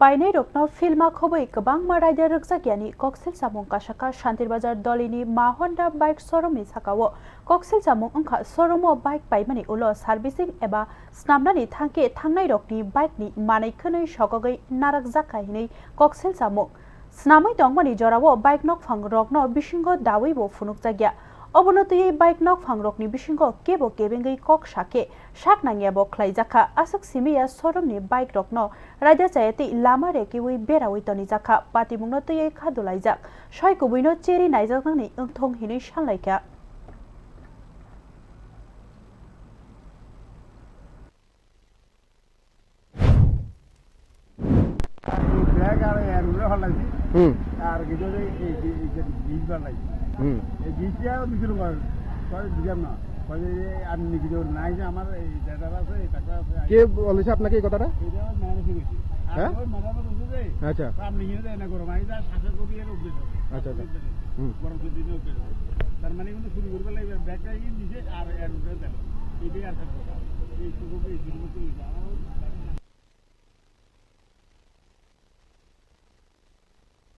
बायनाय रत्न फिल्मा खबै गोबां रायजो रोगजागियानि कक्सिल सामुं कासाका शान्तिर बाजार दलिनि मा हन्डा बाइक शोरूमनि साखाओ कक्सिल सामुं अंखा शोरूमो बाइक बायमानि उलो सार्भिसिं एबा स्नामनानि थांखे थांनाय रकनि बाइकनि मानैखोनै सकगै नाराक जाखायनै कक्सिल सामुं स्नामै दंमानि जरावो बाइक नकफां रकनो बिसिंगो दावैबो फुनुक जागिया अबनतयै बाइक नकफां रकनि बिसिंगो केबो केबेंगै कक साके शाक नांगियाबो ख्लाइजाखा आसक सिमिया शोरूमनि बाइक रकनो राजा चायति लामा रेकिवै बेरावै तनि जाखा पातिमुंनो तयै खादुलाइजाक सय कुबैनो चेरि नाइजाकनानै ओंथं हिनै सानलायखा আর কিছু বীজ বানাই এই বীজটা বিক্রি করেন দিলাম না আপনি কিছু নাই যে আমার এই ডেটা আছে এই টাকা আছে কে বলেছে আপনাকে এই কথাটা এটা মানুষ হয়েছে হ্যাঁ মাথা বলছে যে আচ্ছা আপনি কিনে না করো মানে যা শাসক কবি এর উদ্দেশ্য আচ্ছা আচ্ছা বড় কিছু দিন উদ্দেশ্য তার মানে কিন্তু শুরু করবে লাগবে ব্যাগটা দিছে আর এর উদ্দেশ্য দেন এটাই আর কথা এই শুরু করে শুরু করতে